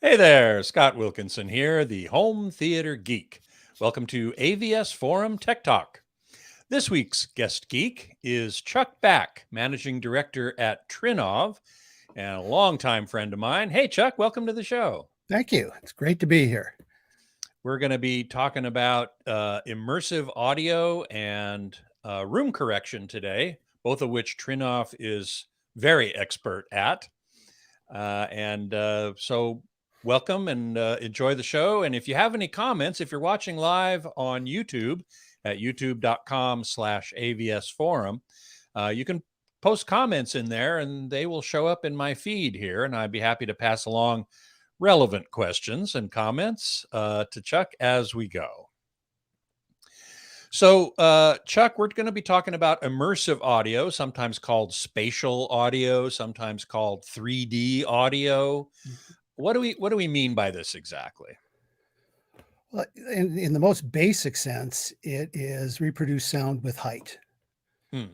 Hey there, Scott Wilkinson here, the home theater geek. Welcome to AVS Forum Tech Talk. This week's guest geek is Chuck Back, managing director at Trinnov and a longtime friend of mine. Hey, Chuck, welcome to the show. Thank you. It's great to be here. We're going to be talking about immersive audio and room correction today, both of which Trinnov is very expert at. So welcome and enjoy the show. And if you have any comments, if you're watching live on YouTube at youtube.com/AVS Forum, you can post comments in there and they will show up in my feed here. And I'd be happy to pass along relevant questions and comments to Chuck as we go. So, Chuck, we're going to be talking about immersive audio, sometimes called spatial audio, sometimes called 3D audio. What do we mean by this exactly? Well, in the most basic sense, it is reproduce sound with height.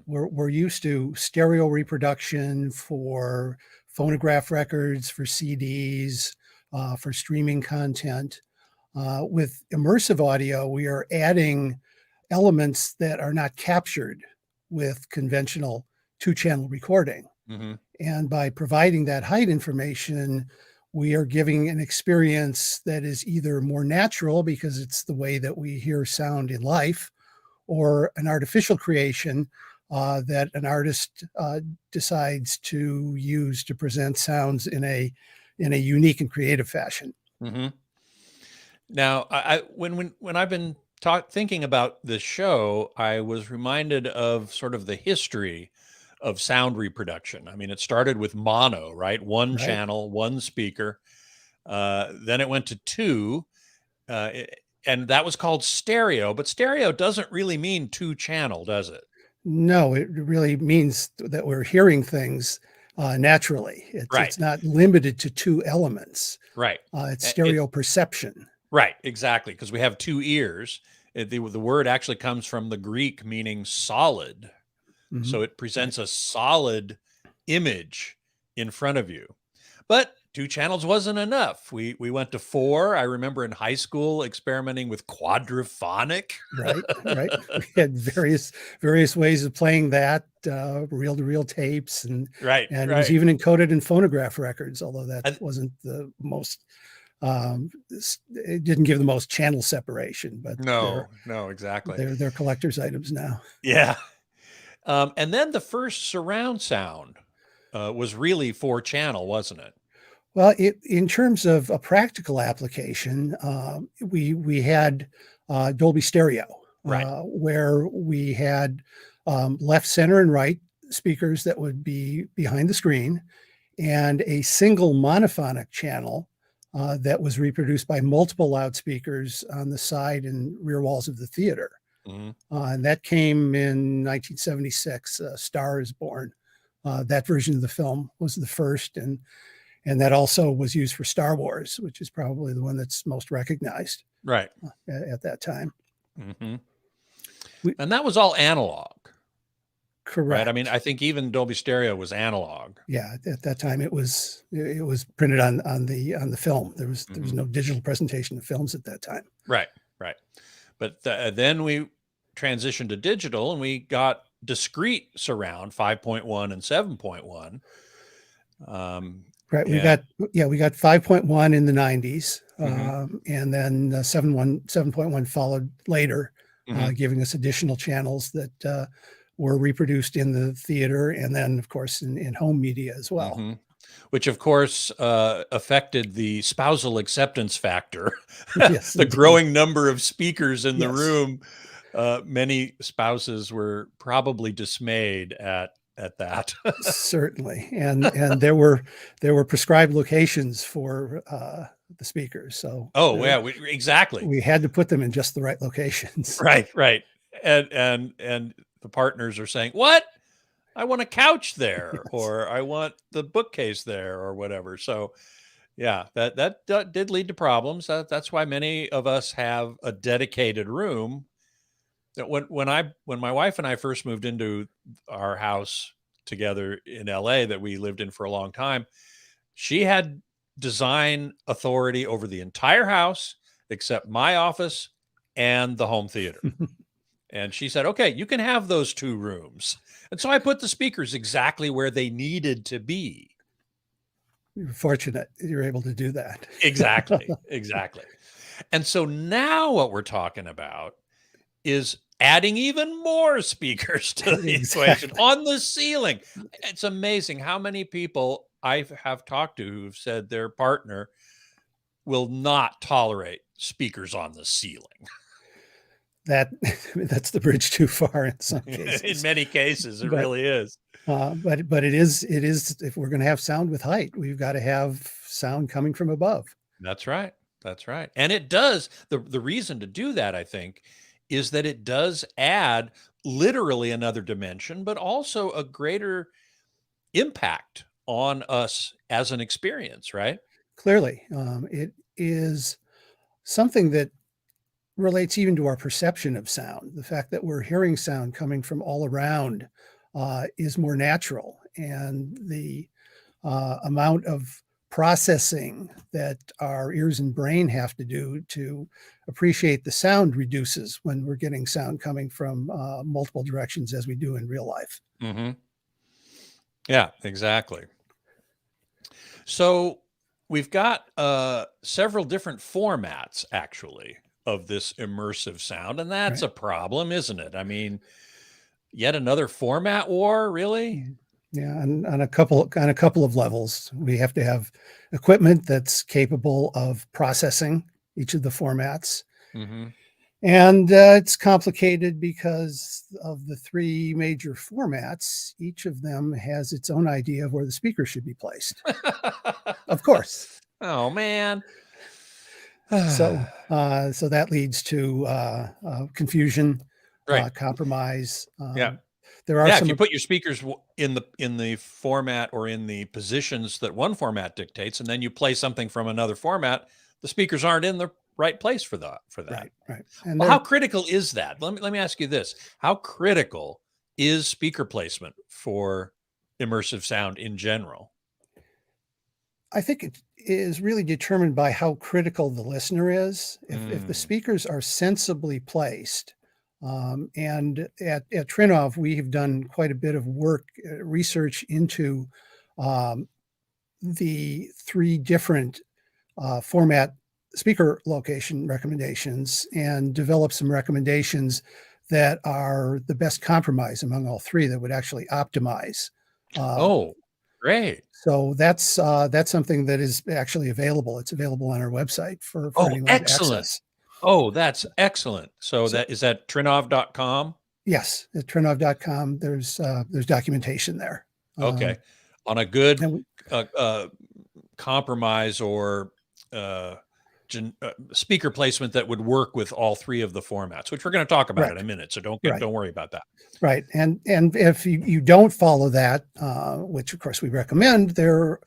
We're used to stereo reproduction for phonograph records, for CDs, for streaming content. With immersive audio, we are adding elements that are not captured with conventional two-channel recording. And by providing that height information, we are giving an experience that is either more natural because it's the way that we hear sound in life, or an artificial creation that an artist decides to use to present sounds in a unique and creative fashion. Now, when I've been thinking about this show, I was reminded of sort of the history of sound reproduction. I mean, it started with mono, right? One channel, one speaker. Then it went to two, and that was called stereo. But stereo doesn't really mean two channel, does it? No, it really means that we're hearing things naturally. It's not limited to two elements. It's stereo perception. Right, exactly, because we have two ears. The word actually comes from the Greek meaning solid. So it presents a solid image in front of you. But two channels wasn't enough. We went to four. I remember in high school experimenting with quadraphonic. Right. We had various ways of playing that, reel-to-reel tapes, and it was even encoded in phonograph records, although that wasn't the most it didn't give the most channel separation, but no, exactly. They're collector's items now. Yeah. And then the first surround sound was really 4-channel, wasn't it? Well, in terms of a practical application, we had Dolby Stereo, where we had left, center, and right speakers that would be behind the screen, and a single monophonic channel that was reproduced by multiple loudspeakers on the side and rear walls of the theater. And that came in 1976. Star is Born. That version of the film was the first, and that also was used for Star Wars, which is probably the one that's most recognized at that time. And that was all analog. Correct. Right. I mean, I think even Dolby Stereo was analog. Yeah, at that time it was printed on the film. There was no digital presentation of films at that time. Right. But then we transitioned to digital, and we got discrete surround 5.1 and 7.1. We got 5.1 in the 90s, and then 7.1 followed later, giving us additional channels that were reproduced in the theater, and then, of course, in home media as well. Which, of course, affected the spousal acceptance factor. Yes, the growing number of speakers in the room. Many spouses were probably dismayed at that. Certainly, and there were prescribed locations for the speakers. So exactly. We had to put them in just the right locations. Right. And the partners are saying, "What? I want a couch there," or "I want the bookcase there," or whatever. So, yeah, that did lead to problems. That's why many of us have a dedicated room. That when my wife and I first moved into our house together in LA that we lived in for a long time, she had design authority over the entire house except my office and the home theater. And she said, okay, you can have those 2 rooms. And so I put the speakers exactly where they needed to be. You're fortunate you're able to do that. Exactly. Exactly. And so now what we're talking about is adding even more speakers to the equation on the ceiling. It's amazing how many people I have talked to who've said their partner will not tolerate speakers on the ceiling. That's the bridge too far in some cases. In many cases, it really is. But it is, if we're going to have sound with height, we've got to have sound coming from above. That's right. That's right. And it does. The reason to do that, I think, is that it does add literally another dimension, but also a greater impact on us as an experience, right? Clearly, it is something that relates even to our perception of sound. The fact that we're hearing sound coming from all around is more natural, and the amount of processing that our ears and brain have to do to appreciate the sound reduces when we're getting sound coming from multiple directions as we do in real life. Mm-hmm. Yeah, exactly. So we've got several different formats, actually, of this immersive sound, and that's a problem, isn't it? I mean, yet another format war, really? Yeah, and on a couple of levels. We have to have equipment that's capable of processing each of the formats. Mm-hmm. And it's complicated because of the 3 major formats. Each of them has its own idea of where the speaker should be placed. Of course. Oh, man. So that leads to confusion, compromise. Yeah. There are if you put your speakers in the format or in the positions that one format dictates, and then you play something from another format, the speakers aren't in the right place for that. Right. And well, how critical is that? Let me ask you this: how critical is speaker placement for immersive sound in general? I think it is really determined by how critical the listener is. If the speakers are sensibly placed, and at Trinnov, we have done quite a bit of work, research into the 3 different format speaker location recommendations, and developed some recommendations that are the best compromise among all 3 that would actually optimize. Oh, great. So that's something that is actually available. It's available on our website for anyone to access. Oh, that's excellent. So is that Trinnov.com? Yes, at Trinnov.com. There's documentation there. Okay. On a good compromise or speaker placement that would work with all 3 of the formats, which we're going to talk about in a minute. So don't worry about that. Right. And if you don't follow that, which of course we recommend, there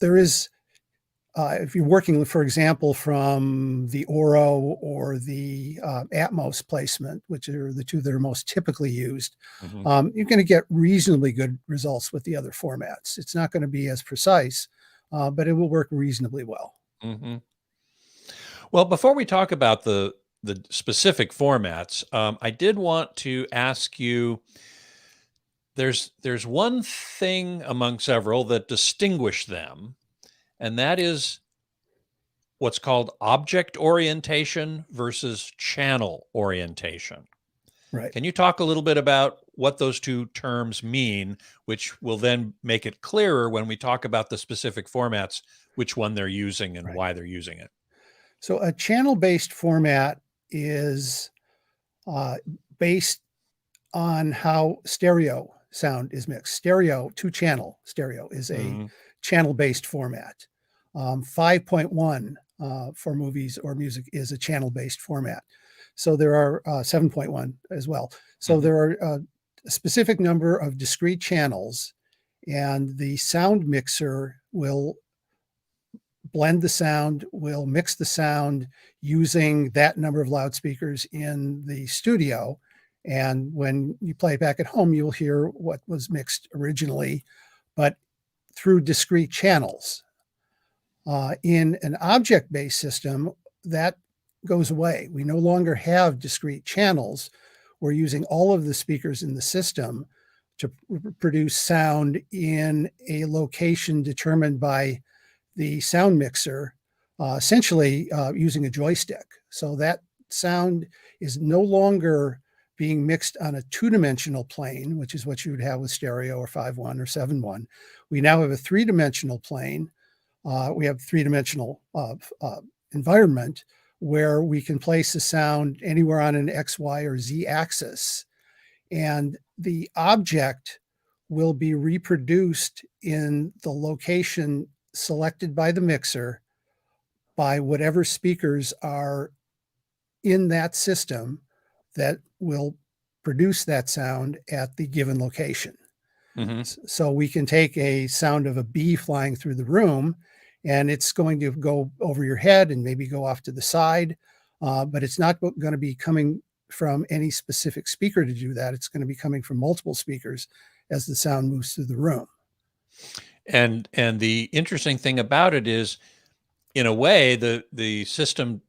is, if you're working, for example, from the Oro or the Atmos placement, which are the 2 that are most typically used, you're going to get reasonably good results with the other formats. It's not going to be as precise, but it will work reasonably well. Mm-hmm. Well, before we talk about the specific formats, I did want to ask you, there's one thing among several that distinguish them, and that is what's called object orientation versus channel orientation. Right. Can you talk a little bit about what those 2 terms mean, which will then make it clearer when we talk about the specific formats, which one they're using and why they're using it? So a channel-based format is based on how stereo sound is mixed. Stereo, 2-channel stereo is a channel-based format. 5.1 for movies or music is a channel-based format. So there are 7.1 as well. So there are a specific number of discrete channels, and the sound mixer will blend the sound, will mix the sound using that number of loudspeakers in the studio. And when you play it back at home, you'll hear what was mixed originally, but through discrete channels. In an object-based system, that goes away. We no longer have discrete channels. We're using all of the speakers in the system to produce sound in a location determined by the sound mixer, essentially using a joystick. So that sound is no longer being mixed on a two-dimensional plane, which is what you would have with stereo or 5.1 or 7.1. We now have a three-dimensional plane. We have three-dimensional environment where we can place the sound anywhere on an X, Y, or Z axis. And the object will be reproduced in the location selected by the mixer by whatever speakers are in that system that will produce that sound at the given location. So we can take a sound of a bee flying through the room, and it's going to go over your head and maybe go off to the side, but it's not going to be coming from any specific speaker to do that. It's going to be coming from multiple speakers as the sound moves through the room. And the interesting thing about it is, in a way, the system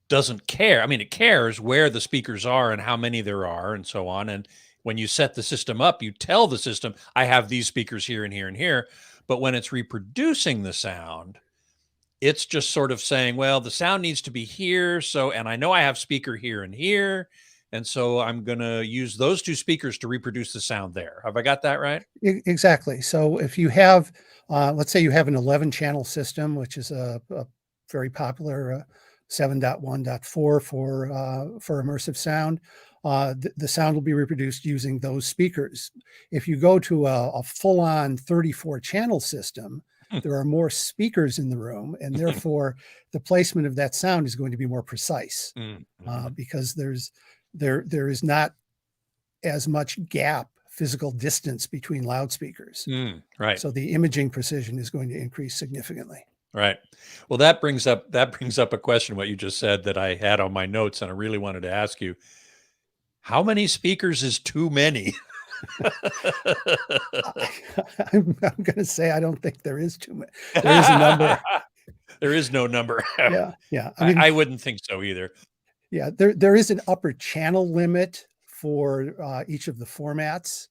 doesn't care. I mean, it cares where the speakers are and how many there are and so on. And when you set the system up, you tell the system, I have these speakers here and here and here. But when it's reproducing the sound, it's just sort of saying, well, the sound needs to be here. So, and I know I have speaker here and here. And so I'm going to use those two speakers to reproduce the sound there. Have I got that right? Exactly. So if you have, let's say you have an 11-channel system, which is a very popular 7.1.4 for immersive sound, the sound will be reproduced using those speakers. If you go to a full-on 34-channel system, there are more speakers in the room, and therefore the placement of that sound is going to be more precise because there is not as much gap, physical distance between loudspeakers. Right. So the imaging precision is going to increase significantly. Right. Well, that brings up a question, what you just said, that I had on my notes, and I really wanted to ask you. How many speakers is too many? I'm going to say I don't think there is too many. There is a number. There is no number. Yeah. I mean, I wouldn't think so either. Yeah, there is an upper channel limit for each of the formats,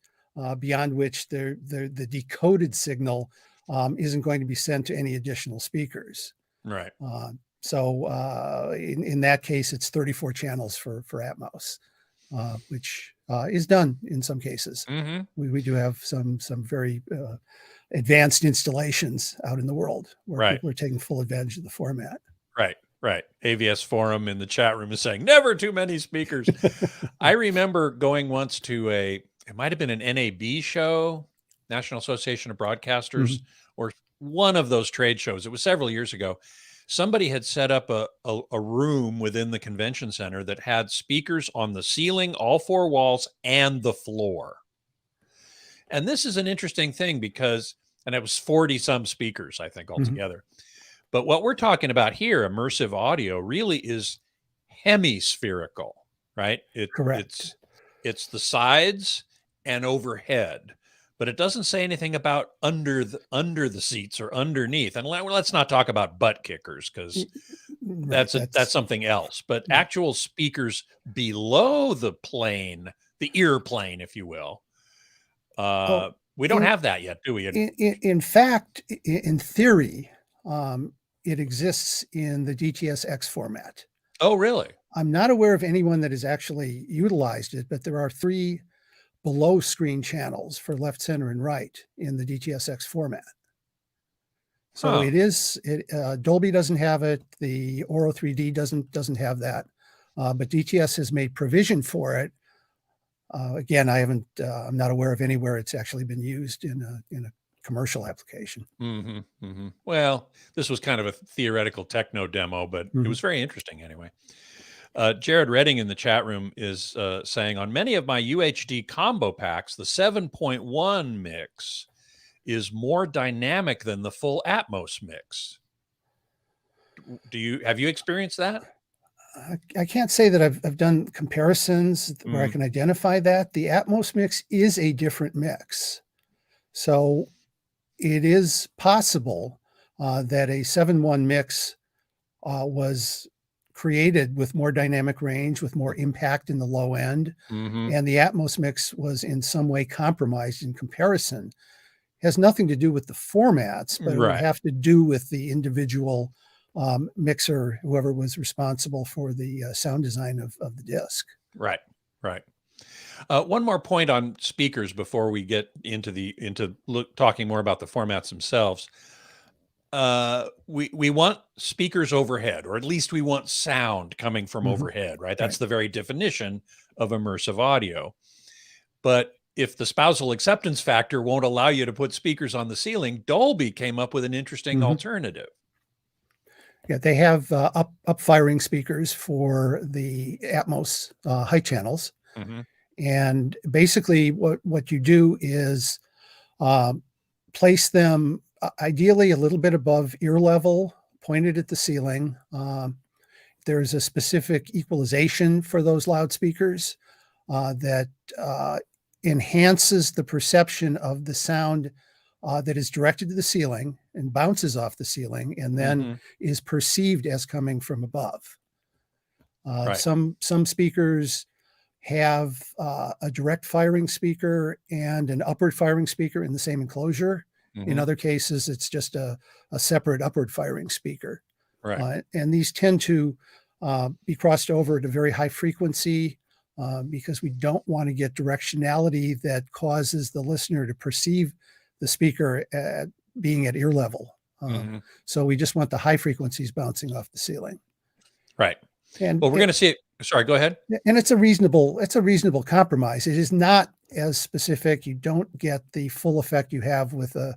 beyond which the decoded signal isn't going to be sent to any additional speakers. Right. So in that case, it's 34 channels for Atmos, which is done in some cases. We do have some very advanced installations out in the world where people are taking full advantage of the format. Right. AVS Forum in the chat room is saying, never too many speakers. I remember going once to it might have been an NAB show, National Association of Broadcasters, or one of those trade shows. It was several years ago. Somebody had set up a room within the convention center that had speakers on the ceiling, all four walls, and the floor. And this is an interesting thing because, and it was 40 some speakers, I think, altogether. But what we're talking about here, immersive audio, really is hemispherical, right? Correct. It's the sides and overhead, but it doesn't say anything about under the seats or underneath. And let's not talk about butt kickers because that's something else. But actual speakers below the plane, the ear plane, if you will. We don't have that yet, do we? In fact, in theory, it exists in the dts-x format. Oh, really? I'm not aware of anyone that has actually utilized it, but there are 3 below screen channels for left, center, and right in the dts-x format. So Dolby doesn't have it. The Auro 3D doesn't have that, but DTS has made provision for it. Again, I'm not aware of anywhere it's actually been used in a commercial application. Well, this was kind of a theoretical techno demo, but it was very interesting anyway. Jared Redding in the chat room is saying, on many of my UHD combo packs, the 7.1 mix is more dynamic than the full Atmos mix. Have you experienced that? I can't say that I've done comparisons where I can identify that. The Atmos mix is a different mix. So it is possible. that a 7.1 mix was created with more dynamic range, with more impact in the low end, and the Atmos mix was in some way compromised in comparison. It has nothing to do with the formats, but it would have to do with the individual mixer, whoever was responsible for the sound design of the disc. Right. One more point on speakers before we get into talking more about the formats themselves. We want speakers overhead, or at least we want sound coming from overhead, right? That's the very definition of immersive audio. But if the spousal acceptance factor won't allow you to put speakers on the ceiling, Dolby came up with an interesting alternative. Yeah, they have up-firing speakers for the Atmos height channels. And basically what you do is place them ideally a little bit above ear level, pointed at the ceiling. There's a specific equalization for those loudspeakers that enhances the perception of the sound that is directed to the ceiling and bounces off the ceiling and then is perceived as coming from above. Some speakers have a direct firing speaker and an upward firing speaker in the same enclosure. In other cases, it's just a separate upward firing speaker. And these tend to be crossed over at a very high frequency because we don't want to get directionality that causes the listener to perceive the speaker being at ear level. So we just want the high frequencies bouncing off the ceiling. And well, we're going to see it. Sorry, go ahead. And it's a reasonable compromise. It is not as specific. You don't get the full effect you have with a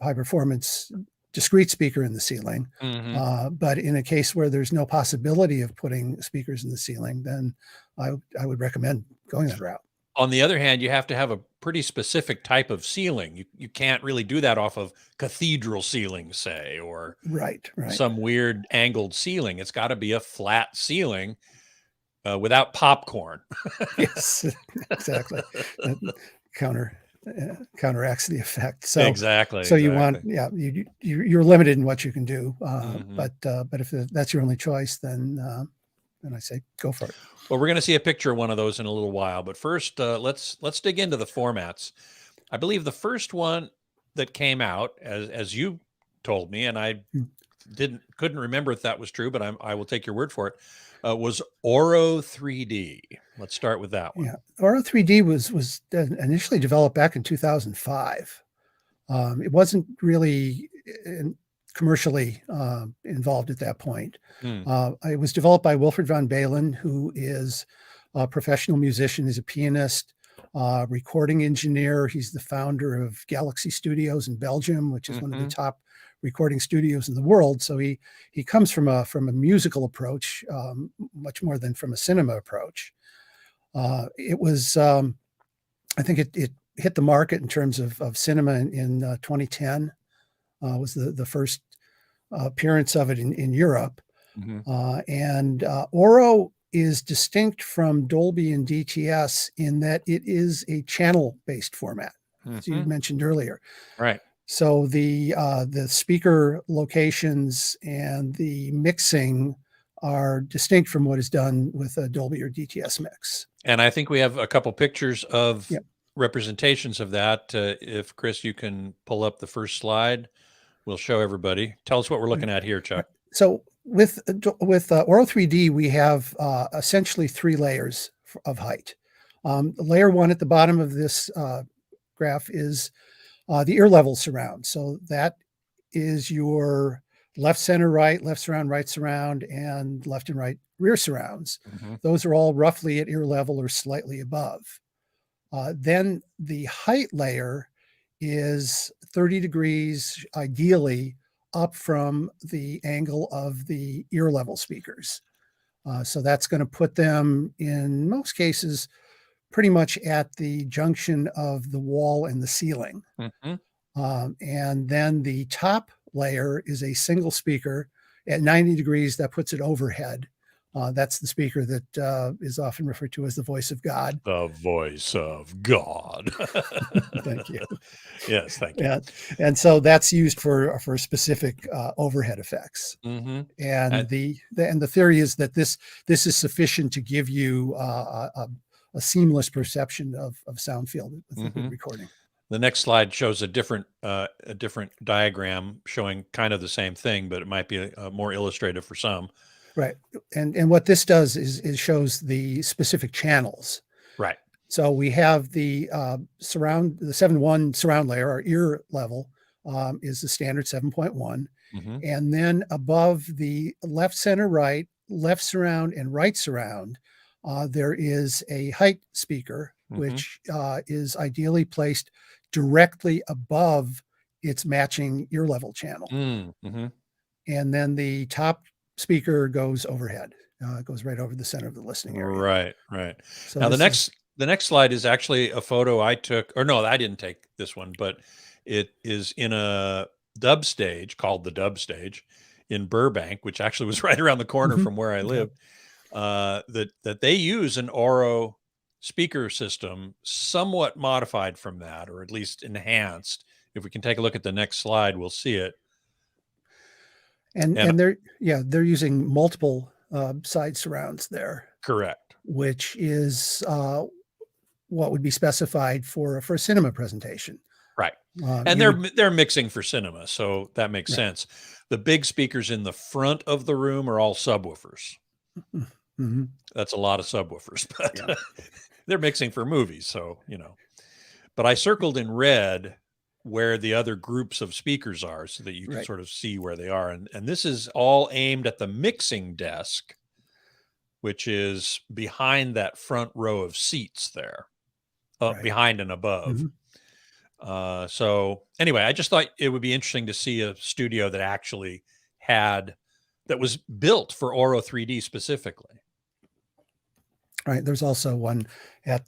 high performance discrete speaker in the ceiling. But in a case where there's no possibility of putting speakers in the ceiling, then I would recommend going that route. On the other hand, you have to have a pretty specific type of ceiling. You can't really do that off of cathedral ceilings, say, or some weird angled ceiling. It's got to be a flat ceiling without popcorn. Yes, exactly. Counteracts the effect. So exactly. You want, you're limited in what you can do. But if that's your only choice, then I say go for it. Well, we're going to see a picture of one of those in a little while, but first, let's dig into the formats. I believe the first one that came out, as you told me, and I couldn't remember if that was true, but I will take your word for it, was Auro 3D. Let's start with that one. Yeah, Auro 3D was initially developed back in 2005. It wasn't really commercially involved at that point. It was developed by Wilfred van Balen, who is a professional musician. He's a pianist, recording engineer. He's the founder of Galaxy Studios in Belgium, which is one of the top recording studios in the world. So he comes from a musical approach, much more than from a cinema approach. It was, I think it hit the market in terms of cinema in 2010. Was the first appearance of it in Europe. And Auro is distinct from Dolby and DTS in that it is a channel-based format, as you mentioned earlier. So the speaker locations and the mixing are distinct from what is done with a Dolby or DTS mix. And I think we have a couple pictures of representations of that. If Chris, you can pull up the first slide, we'll show everybody. Tell us what we're looking at here, Chuck. So with Auro 3D, we have essentially 3 layers of height. Layer 1 at the bottom of this graph is the ear level surround. So that is your left, center, right surround, and left and right rear surrounds. Those are all roughly at ear level or slightly above. Then the height layer is 30 degrees, ideally, up from the angle of the ear level speakers. So that's going to put them, in most cases, pretty much at the junction of the wall and the ceiling. And then the top layer is a single speaker at 90 degrees that puts it overhead. That's the speaker that is often referred to as the voice of God. The voice of God. Thank you. Yes, thank you. And so that's used for specific overhead effects. Mm-hmm. And the theory is that this is sufficient to give you a seamless perception of sound field with a good recording. The next slide shows a different diagram showing kind of the same thing, but it might be more illustrative for some. Right. And what this does is shows the specific channels. Right. So we have the surround, the 7.1 surround layer, our ear level is the standard 7.1. And then above the left, center, right, left surround, and right surround, there is a height speaker, which is ideally placed directly above its matching ear level channel. And then the top speaker goes overhead. It goes right over the center of the listening area. Right, right. So now the next slide is actually a photo I took, or no, I didn't take this one, but it is in a dub stage called the Dub Stage in Burbank, which actually was right around the corner from where I live. That they use an Oro speaker system, somewhat modified from that, or at least enhanced. If we can take a look at the next slide, we'll see it. And they're using multiple side surrounds there. Correct. Which is what would be specified for a cinema presentation. Right. And they're mixing for cinema, so that makes sense. The big speakers in the front of the room are all subwoofers. That's a lot of subwoofers, but they're mixing for movies, so But I circled in red where the other groups of speakers are so that you can sort of see where they are. And this is all aimed at the mixing desk, which is behind that front row of seats there, behind and above. So anyway, I just thought it would be interesting to see a studio that actually that was built for Oro 3D specifically. Right. There's also one at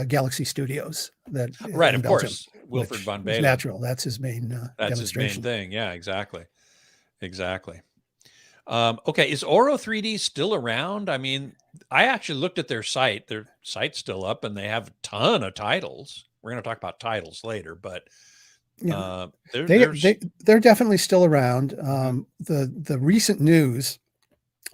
Galaxy Studios that of course, Wilfred von Balen. Natural. That's his main that's demonstration. His main thing. Yeah, exactly. Okay, is Oro 3D still around? I mean, I actually looked at their site. Their site's still up, and they have a ton of titles. We're going to talk about titles later, but they're definitely still around. The recent news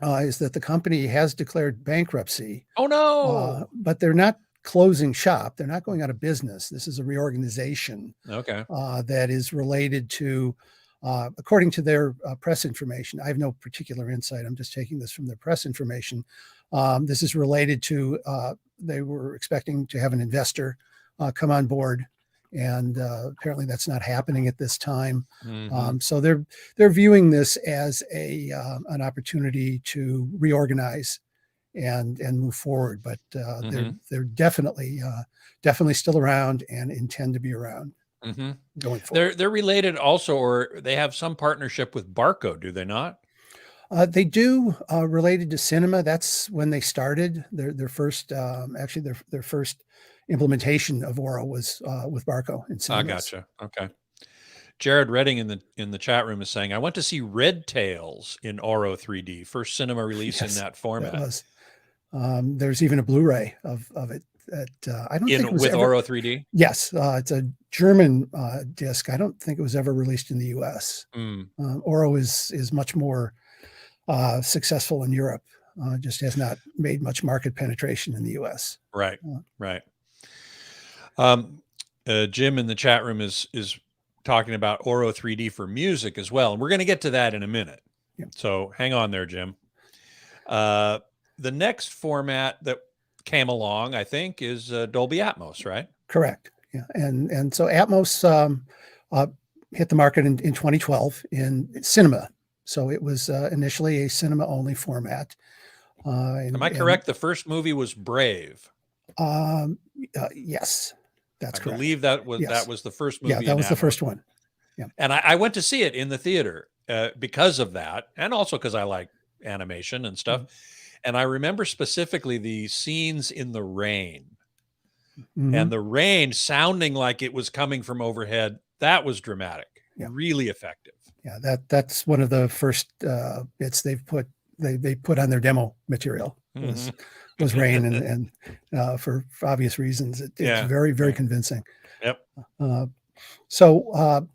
is that the company has declared bankruptcy. Oh no! But they're not closing shop. They're not going out of business. This is a reorganization. Okay. That is related to, according to their press information. I have no particular insight. I'm just taking this from their press information. This is related to they were expecting to have an investor come on board, and apparently that's not happening at this time. So they're viewing this as an opportunity to reorganize and move forward. But they're definitely still around and intend to be around going forward. They're related also, or they have some partnership with Barco, do they not? They do, related to cinema. That's when they started. Their first their first implementation of Oro was with Barco in cinemas. I gotcha. Okay. Jared Redding in the chat room is saying, I went to see Red Tails in Oro 3D, first cinema release in that format. That was. There's even a Blu-ray of it. I don't think it was with Oro 3D. Yes, it's a German disc. I don't think it was ever released in the U.S. Oro is much more successful in Europe. Just has not made much market penetration in the U.S. Right. Jim in the chat room is talking about Oro 3D for music as well, and we're going to get to that in a minute. So hang on there, Jim. The next format that came along, I think, is Dolby Atmos, right? Correct. Yeah, and so Atmos hit the market in 2012 in cinema. So it was initially a cinema-only format. Am I correct? The first movie was Brave. Yes, that's correct. I believe that was the first movie. Yeah, that was the first one. Yeah, and I went to see it in the theater because of that, and also because I like animation and stuff. And I remember specifically the scenes in the rain, and the rain sounding like it was coming from overhead. That was dramatic, really effective. Yeah, that's one of the first bits they've put they put on their demo material was Rain, and for obvious reasons, it's very, very convincing. Yep. So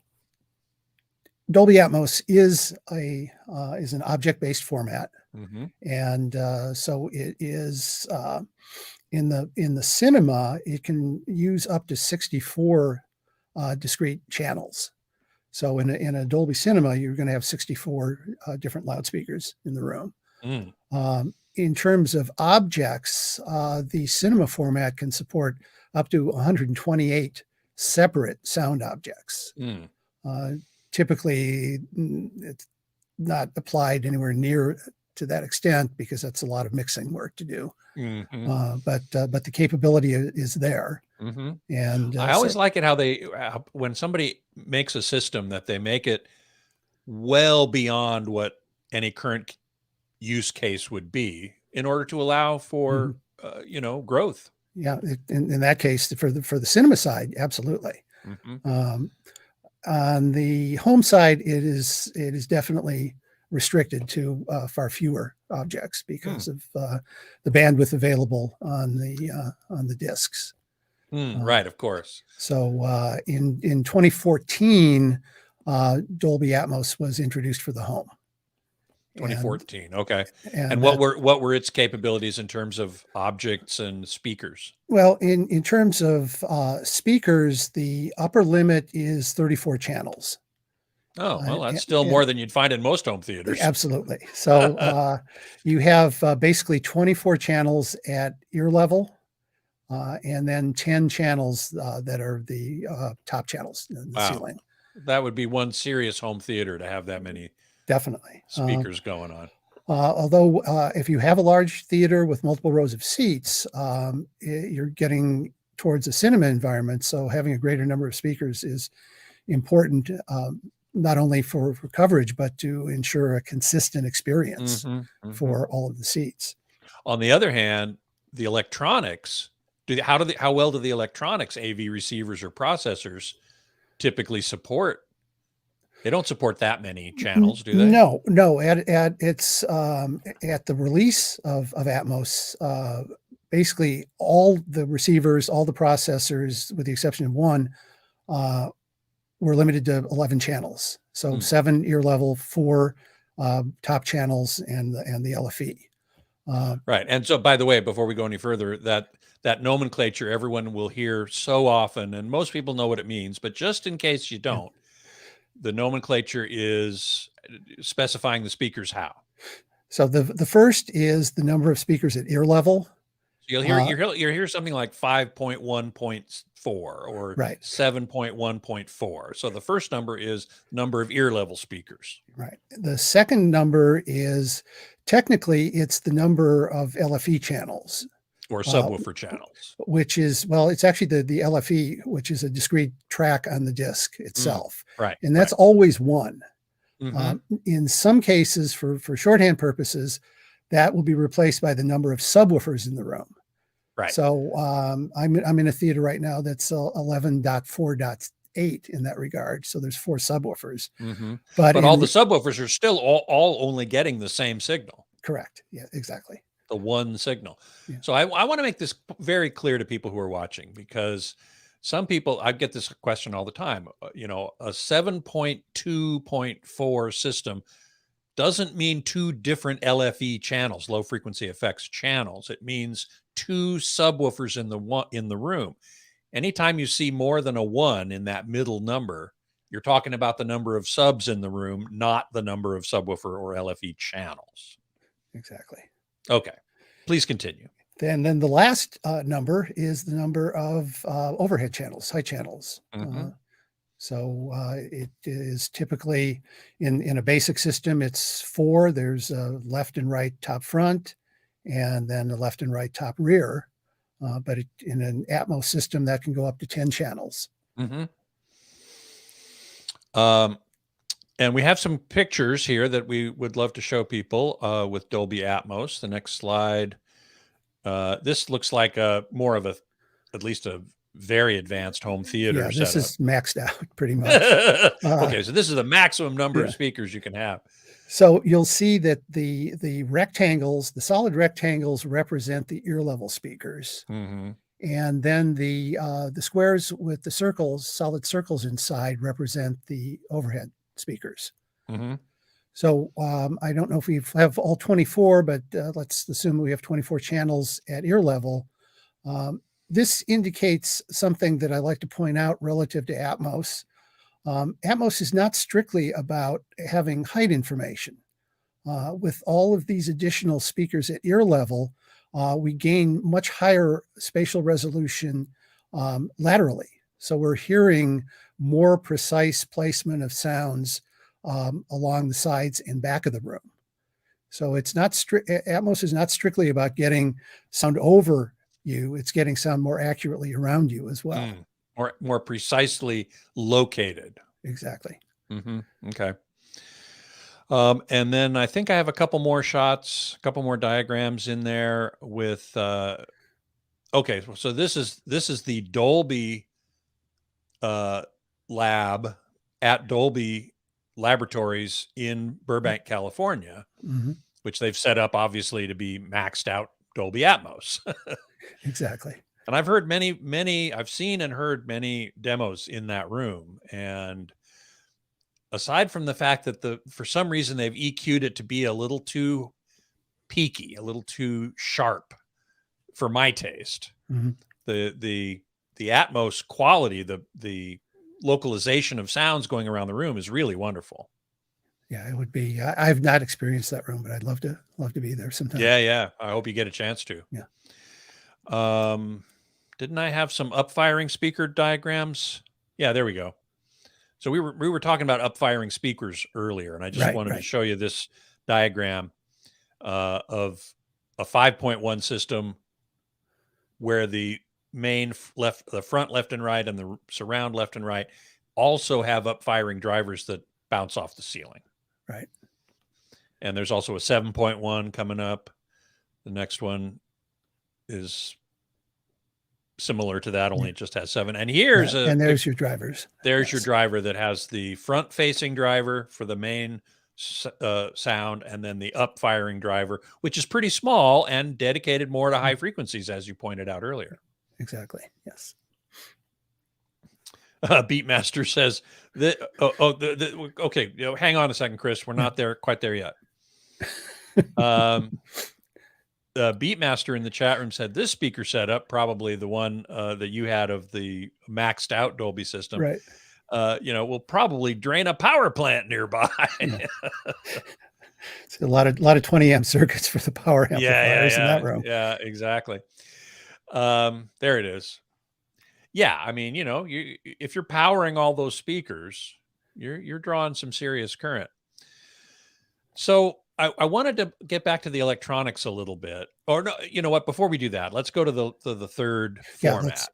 Dolby Atmos is an object-based format, and so it is in the cinema. It can use up to 64 discrete channels. So in a Dolby Cinema, you're going to have 64 different loudspeakers in the room. In terms of objects, the cinema format can support up to 128 separate sound objects. Typically, it's not applied anywhere near to that extent because that's a lot of mixing work to do. But the capability is there. And I always like it how when somebody makes a system, that they make it well beyond what any current use case would be in order to allow for growth. Yeah, in that case, for the cinema side, absolutely. On the home side, it is definitely restricted to far fewer objects because of the bandwidth available on the discs. Right, of course. So in 2014, Dolby Atmos was introduced for the home. 2014, okay. And what were its capabilities in terms of objects and speakers? Well, in terms of speakers, the upper limit is 34 channels. Oh, well, that's still more than you'd find in most home theaters. Absolutely. So you have basically 24 channels at ear level, and then 10 channels that are the top channels in the ceiling. That would be one serious home theater to have that many speakers going on. Although if you have a large theater with multiple rows of seats, you're getting towards a cinema environment. So having a greater number of speakers is important, not only for coverage, but to ensure a consistent experience for all of the seats. On the other hand, the electronics, how well do the electronics, AV receivers or processors, typically support? They don't support that many channels, do they? No. At the release of Atmos, basically all the receivers, all the processors, with the exception of one, were limited to 11 channels. So 7 ear level, 4 top channels, and the LFE. Right. And so, by the way, before we go any further, that nomenclature everyone will hear so often, and most people know what it means, but just in case you don't, the nomenclature is specifying the speakers how. So the first is the number of speakers at ear level. You'll hear something like 5.1.4 or 7.1.4. So the first number is number of ear level speakers. Right. The second number is technically it's the number of LFE channels. Or subwoofer channels. Which is, well, it's actually the LFE, which is a discrete track on the disc itself. Right. And that's always 1. In some cases, for shorthand purposes, that will be replaced by the number of subwoofers in the room. Right. So I'm in a theater right now that's 11.4.8 in that regard. So there's 4 subwoofers. But all the subwoofers are still all only getting the same signal. Correct. Yeah, exactly. The one signal. Yeah. So I want to make this very clear to people who are watching, because some people, I get this question all the time, a 7.2.4 system doesn't mean 2 different LFE channels, low frequency effects channels. It means 2 subwoofers in the room. Anytime you see more than a 1 in that middle number, you're talking about the number of subs in the room, not the number of subwoofer or LFE channels. Exactly. Okay, please continue. Then the last number is the number of overhead channels, high channels. So it is typically in a basic system, it's 4. There's a left and right top front, and then a left and right top rear. But in an Atmos system, that can go up to 10 channels. And we have some pictures here that we would love to show people with Dolby Atmos. The next slide. This looks like more of at least a very advanced home theater Yeah, this setup. is maxed out pretty much. Okay, so this is the maximum number of speakers you can have. So you'll see that the rectangles, the solid rectangles, represent the ear level speakers, and then the squares with the circles, solid circles inside, represent the overhead speakers. So I don't know if we have all 24, but let's assume we have 24 channels at ear level. This indicates something that I like to point out relative to Atmos. Atmos is not strictly about having height information. With all of these additional speakers at ear level, we gain much higher spatial resolution laterally. So we're hearing more precise placement of sounds along the sides and back of the room. So it's not Atmos is not strictly about getting sound over you, it's getting sound more accurately around you as well. More precisely located. Exactly. Okay. And then I think I have a couple more shots, a couple more diagrams in there with, okay, so this is the Dolby lab at Dolby Laboratories in Burbank, California, which they've set up obviously to be maxed out Dolby Atmos. Exactly. And I've heard I've seen and heard many demos in that room. And aside from the fact that for some reason they've EQ'd it to be a little too peaky, a little too sharp for my taste, the Atmos quality, the localization of sounds going around the room is really wonderful. Yeah, it would be. I've not experienced that room, but I'd love to be there sometime. Yeah. I hope you get a chance to. Yeah. Didn't I have some upfiring speaker diagrams? Yeah, there we go. So we were talking about upfiring speakers earlier, and I just wanted to show you this diagram of a 5.1 system where the main the front left and right and the surround left and right also have upfiring drivers that bounce off the ceiling. Right. And there's also a 7.1 coming up. The next one is similar to that, only it just has 7. And here's and there's your drivers. There's your driver that has the front facing driver for the main sound, and then the up firing driver, which is pretty small and dedicated more to high frequencies, as you pointed out earlier. Exactly. Yes. Beatmaster says that. Okay, hang on a second, Chris. We're not there quite there yet. Beatmaster in the chat room said this speaker setup, probably the one that you had of the maxed out Dolby system, right? Will probably drain a power plant nearby. It's a lot of 20 amp circuits for the power amplifiers in that room. Yeah, exactly. There it is. Yeah, I mean, if you're powering all those speakers, you're drawing some serious current. So I wanted to get back to the electronics a little bit, or no, you know what? Before we do that, let's go to the third format.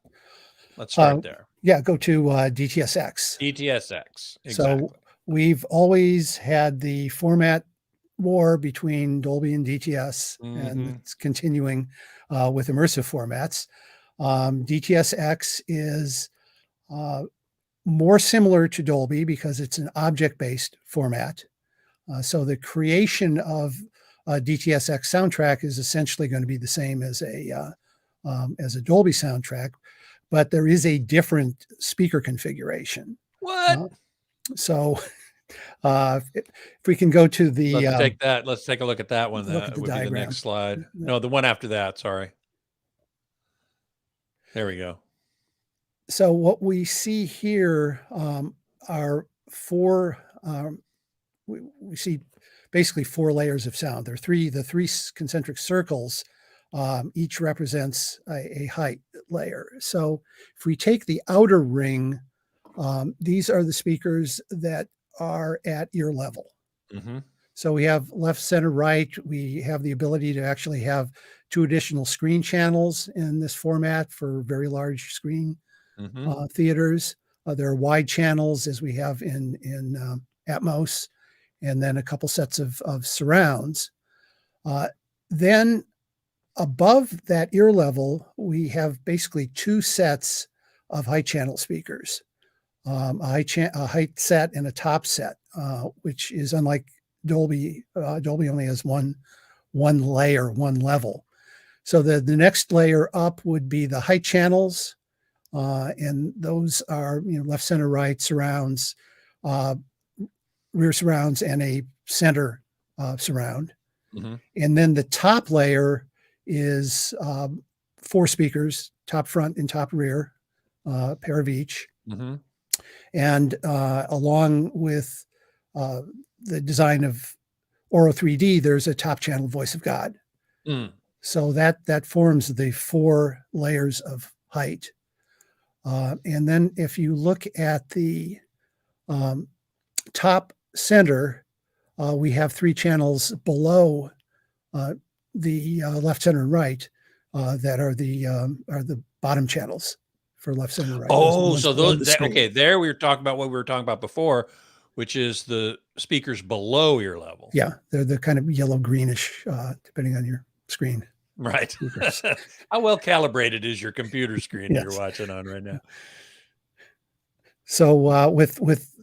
Let's start there. Yeah, go to dts-x. dts-x. Exactly. So we've always had the format war between Dolby and DTS, and it's continuing with immersive formats. dts-x is more similar to Dolby because it's an object-based format. So the creation of a dts-x soundtrack is essentially going to be the same as a Dolby soundtrack, but there is a different speaker configuration. What? So if we can go to the let's take a look at that one. That would be the next slide. No, the one after that. Sorry. There we go. So what we see here are four. We see basically 4 layers of sound. There are the three concentric circles. Each represents a height layer. So if we take the outer ring, these are the speakers that are at ear level. So we have left, center, right. We have the ability to actually have 2 additional screen channels in this format for very large screen theaters. There are wide channels as we have in Atmos, and then a couple sets of surrounds. Then above that ear level, we have basically 2 sets of height channel speakers, a height set and a top set, which is unlike Dolby. Dolby only has one layer, one level. So the next layer up would be the height channels, and those are left, center, right surrounds, rear surrounds, and a center surround. And then the top layer is 4 speakers, top, front, and top rear, pair of each. And along with the design of Auro 3D, there's a top channel voice of God. So that forms the 4 layers of height. And then if you look at the top center, we have 3 channels below the left, center, and right that are the bottom channels for left, center, and right. Oh, so those, okay, there we were talking about what we were talking about before, which is the speakers below ear level. Yeah, they're the kind of yellow greenish, depending on your screen. Right. How well calibrated is your computer screen you're watching on right now? So with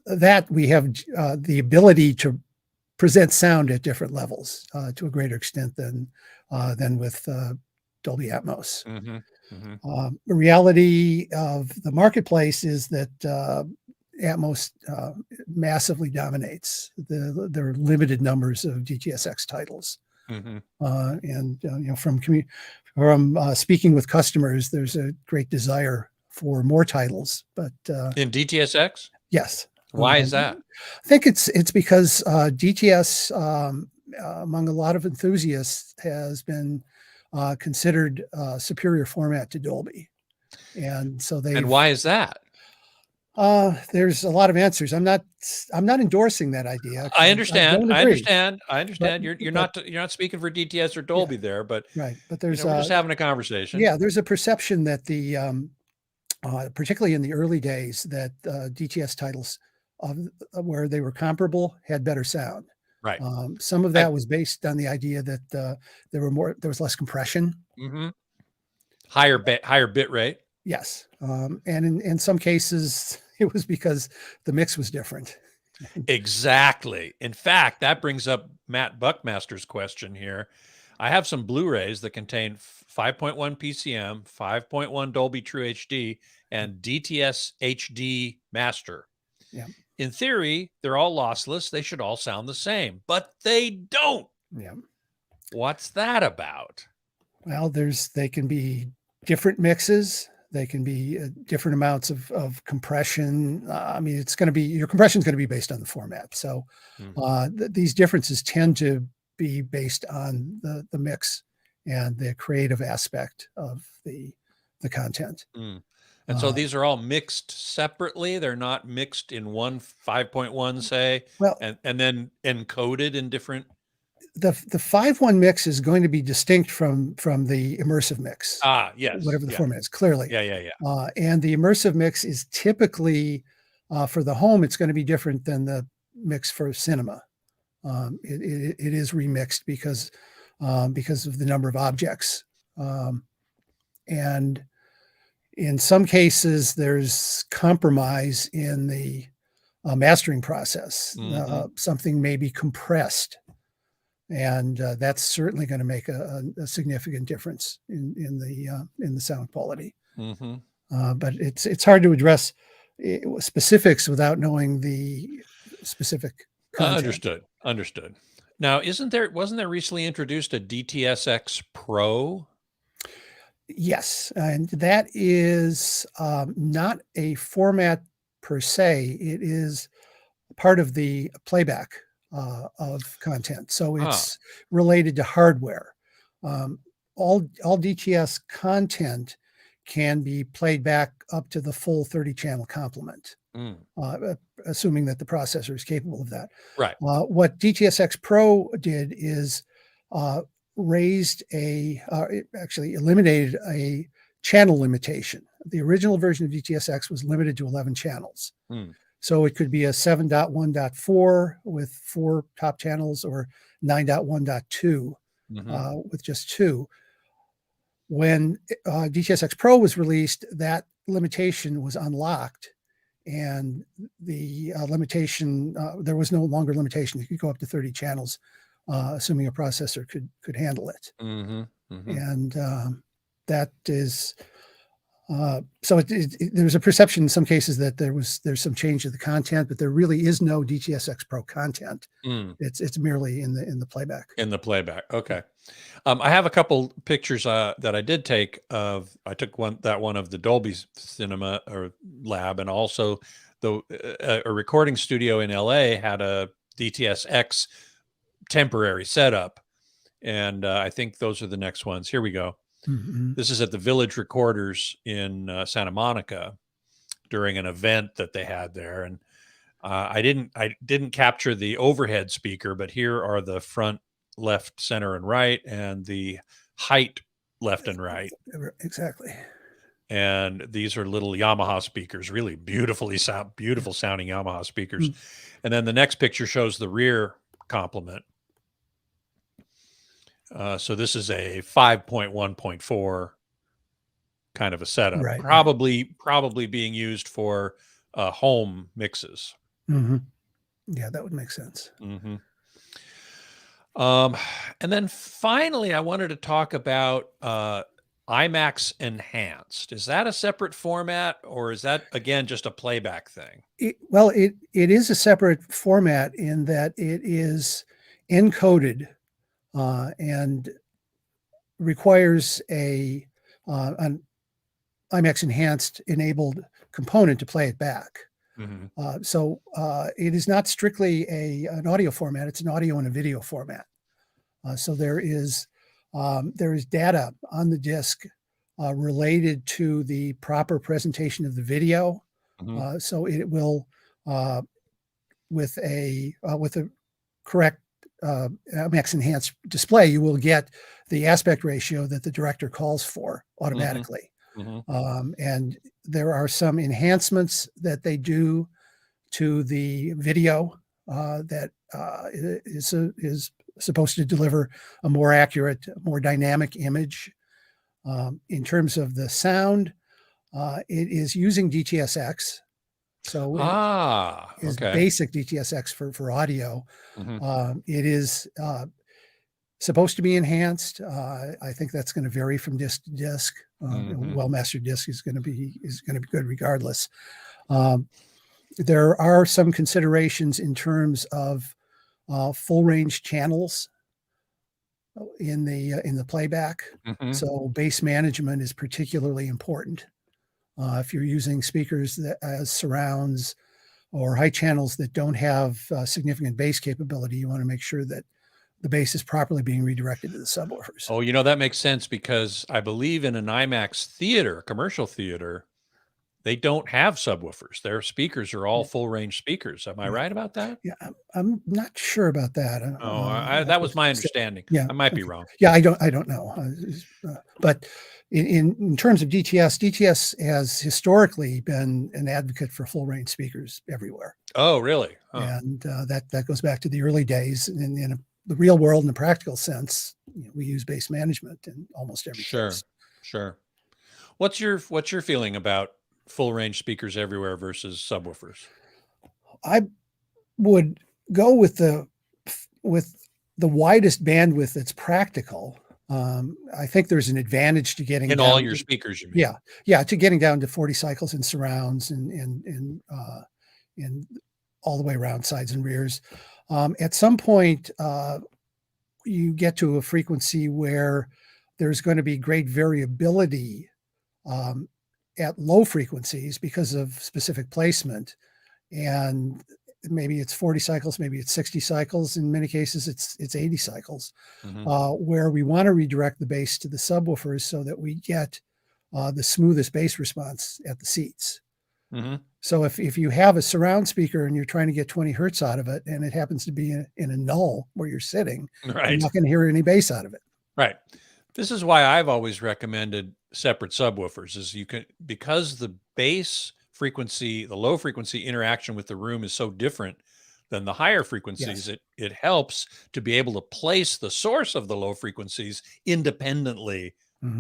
that, we have the ability to present sound at different levels to a greater extent than with Dolby Atmos. The reality of the marketplace is that Atmos massively dominates. There are limited numbers of dts-x titles. And from speaking with customers, there's a great desire for more titles. But in dts-x, yes. Why is that? I think it's because DTS, among a lot of enthusiasts, has been considered a superior format to Dolby, and so they. And why is that? There's a lot of answers. I'm not endorsing that idea. I understand. I understand. But, you're not speaking for DTS or Dolby there, but right. But there's we're just having a conversation. Yeah, there's a perception that the particularly in the early days that DTS titles where they were comparable had better sound. Right. Some of that was based on the idea that there was less compression. Higher bit rate. Yes. And in some cases it was because the mix was different. Exactly. In fact, that brings up Matt Buckmaster's question here. I have some Blu-rays that contain 5.1 PCM, 5.1 Dolby True HD, and DTS HD Master. Yeah. In theory, they're all lossless. They should all sound the same, but they don't. Yeah. What's that about? Well, they can be different mixes. They can be different amounts of compression. I mean, your compression is going to be based on the format. So these differences tend to be based on the mix and the creative aspect of the content. And so these are all mixed separately. They're not mixed in one 5.1, say, and then encoded in different. The 5.1 mix is going to be distinct from the immersive mix. Yes. Whatever the format is, clearly. Yeah. And the immersive mix is typically for the home. It's going to be different than the mix for cinema. It is remixed because of the number of objects, and in some cases there's compromise in the mastering process. Something may be compressed, and that's certainly going to make a significant difference in the sound quality. But it's hard to address specifics without knowing the specific content. Understood. Now, wasn't there recently introduced a dts-x Pro? Yes, and that is not a format per se. It is part of the playback of content. So it's related to hardware. All DTS content can be played back up to the full 30-channel complement, assuming that the processor is capable of that. Right. What dtsx Pro did is actually eliminated a channel limitation. The original version of dtsx was limited to 11 channels. So it could be a 7.1.4 with 4 top channels, or 9.1.2 with just 2. When dtsx Pro was released, that limitation was unlocked, and the limitation, there was no longer limitation. You could go up to 30 channels, assuming a processor could handle it. And that is, so there's a perception in some cases that there's some change to the content, but there really is no dtsx Pro content. It's merely in the playback. In the playback. Okay. I have a couple pictures that I did take of. I took one of the Dolby Cinema or Lab, and also a recording studio in LA had a dts-x temporary setup, and I think those are the next ones. Here we go. This is at the Village Recorders in Santa Monica during an event that they had there, and I didn't capture the overhead speaker, but here are the front, left, center, and right, and the height left and right. Exactly. And these are little Yamaha speakers, really beautiful sounding Yamaha speakers. And then the next picture shows the rear complement. So this is a 5.1.4 kind of a setup, probably being used for home mixes. Yeah, that would make sense. And then finally, I wanted to talk about Imax Enhanced. Is that a separate format, or is that, again, just a playback thing? Well, it is a separate format in that it is encoded and requires an Imax Enhanced enabled component to play it back. So it is not strictly an audio format. It's an audio and a video format. So there is data on the disc related to the proper presentation of the video. So it will, with a correct Imax Enhanced display, you will get the aspect ratio that the director calls for automatically. And there are some enhancements that they do to the video that is supposed to deliver a more accurate, more dynamic image. In terms of the sound, it is using dts-x. So it is basic dts-x for audio. It is supposed to be enhanced. I think that's going to vary from disc to disc. Well-mastered disc is going to be good regardless. There are some considerations in terms of full range channels in the playback. So bass management is particularly important. If you're using speakers as surrounds or high channels that don't have significant bass capability, you want to make sure that the bass is properly being redirected to the subwoofers. Oh, that makes sense, because I believe in an IMAX theater, commercial theater, they don't have subwoofers. Their speakers are all full range speakers. Am I right about that? Yeah, I'm not sure about that. That was my understanding. Yeah, I might be wrong. Yeah, I don't know. But in terms of DTS has historically been an advocate for full range speakers everywhere. Oh, really? And that goes back to the early days. In the real world, in the practical sense, we use bass management in almost every case. Sure. What's your feeling about full range speakers everywhere versus subwoofers? I would go with the widest bandwidth that's practical. I think there's an advantage to getting in all your speakers, you mean? Yeah, to getting down to 40 cycles in surrounds and all the way around sides and rears. At some point, you get to a frequency where there's going to be great variability at low frequencies because of specific placement. And maybe it's 40 cycles, maybe it's 60 cycles. In many cases, it's 80 cycles, where we want to redirect the bass to the subwoofers so that we get the smoothest bass response at the seats. So if you have a surround speaker and you're trying to get 20 hertz out of it, and it happens to be in a null where you're sitting, you're not going to hear any bass out of it. Right. This is why I've always recommended separate subwoofers, is because the bass frequency, the low frequency interaction with the room is so different than the higher frequencies. It helps to be able to place the source of the low frequencies independently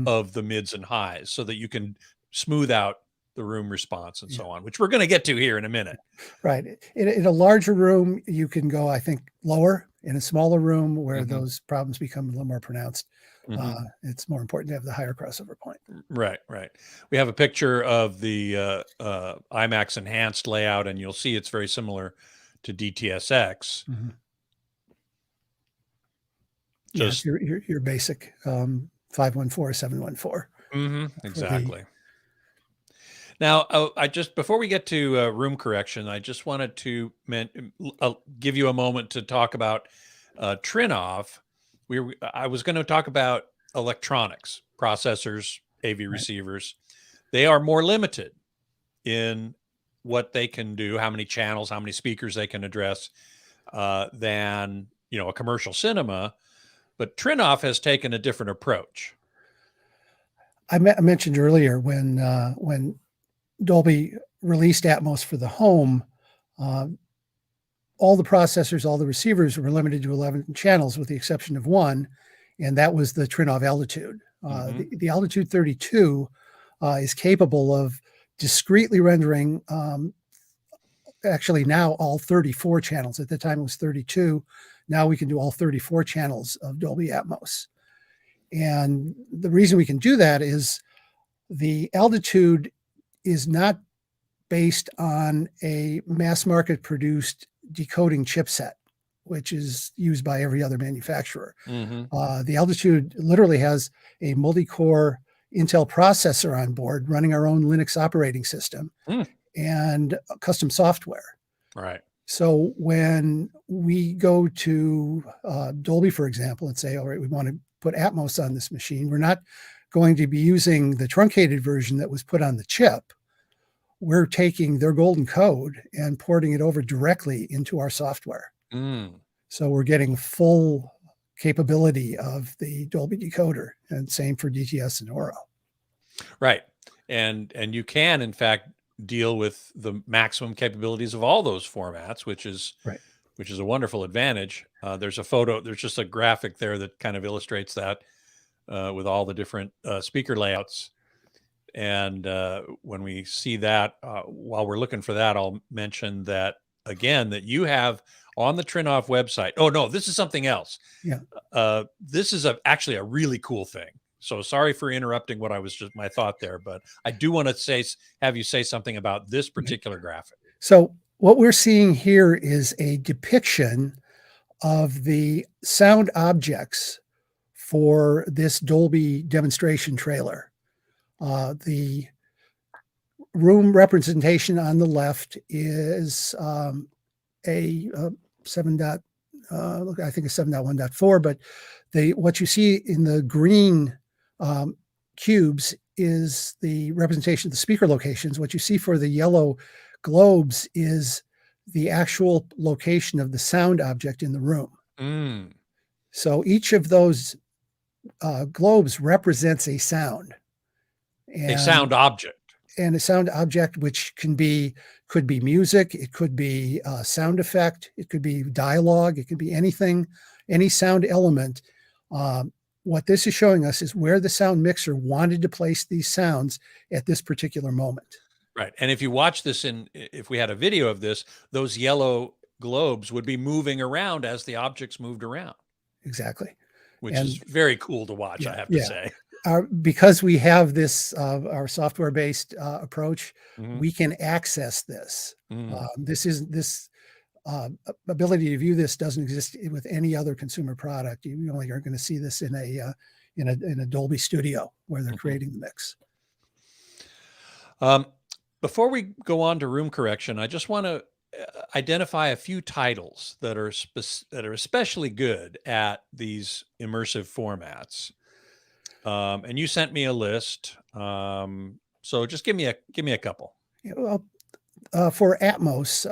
of the mids and highs, so that you can smooth out the room response and so on, which we're going to get to here in a minute. Right. In a larger room, you can go, I think, lower. In a smaller room where those problems become a little more pronounced, it's more important to have the higher crossover point. Right, right. We have a picture of the Imax Enhanced layout, and you'll see it's very similar to dts-x. Just your basic 514, 714. Exactly. Now, before we get to room correction, I just wanted to give you a moment to talk about Trinnov. I was going to talk about electronics, processors, AV receivers. They are more limited in what they can do, how many channels, how many speakers they can address than a commercial cinema. But Trinnov has taken a different approach. I mentioned earlier when Dolby released Atmos for the home, all the processors, all the receivers were limited to 11 channels with the exception of one, and that was the Trinnov Altitude. The Altitude 32 is capable of discretely rendering actually now all 34 channels. At the time it was 32. Now we can do all 34 channels of Dolby Atmos. And the reason we can do that is the Altitude is not based on a mass market produced decoding chipset, which is used by every other manufacturer. The Altitude literally has a multi-core Intel processor on board running our own Linux operating system and custom software. Right. So when we go to Dolby, for example, and say, all right, we want to put Atmos on this machine, we're not going to be using the truncated version that was put on the chip. We're taking their golden code and porting it over directly into our software. So we're getting full capability of the Dolby decoder, and same for DTS and Oro. Right. And you can, in fact, deal with the maximum capabilities of all those formats, which is a wonderful advantage. There's just a graphic there that kind of illustrates that with all the different speaker layouts. And when we see that, while we're looking for that, I'll mention that again, that you have on the Trinnov website. Oh no, this is something else. This is actually a really cool thing. So sorry for interrupting what I was just my thought there, but I do want to have you say something about this particular graphic. So what we're seeing here is a depiction of the sound objects for this Dolby demonstration trailer. The room representation on the left is a 7. I think it's 7.1.4, but what you see in the green cubes is the representation of the speaker locations. What you see for the yellow globes is the actual location of the sound object in the room. So each of those globes represents a sound. A sound object. And a sound object, which could be music, it could be a sound effect, it could be dialogue, it could be anything, any sound element. What this is showing us is where the sound mixer wanted to place these sounds at this particular moment. Right. And if you watch this if we had a video of this, those yellow globes would be moving around as the objects moved around. Exactly. Which is very cool to watch, I have to say. Because we have this, our software-based approach, we can access this. This ability to view this doesn't exist with any other consumer product. You only are going to see this in a Dolby studio where they're creating the mix. Before we go on to room correction, I just want to identify a few titles that are especially good at these immersive formats. And you sent me a list. So just give me a couple. Well, for Atmos,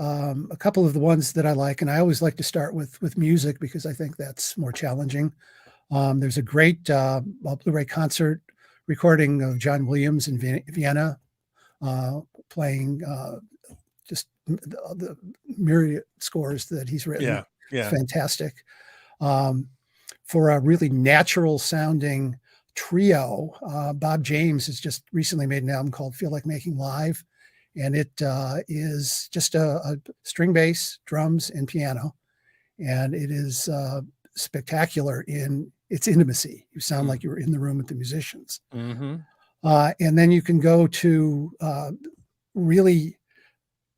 a couple of the ones that I like, and I always like to start with music because I think that's more challenging. There's a great Blu-ray concert recording of John Williams in Vienna, playing just the myriad scores that he's written. Fantastic. For a really natural sounding trio. Bob James has just recently made an album called Feel Like Making Live. And it is just a string bass, drums, and piano. And it is spectacular in its intimacy. You sound like you were in the room with the musicians. Mm-hmm. And then you can go to really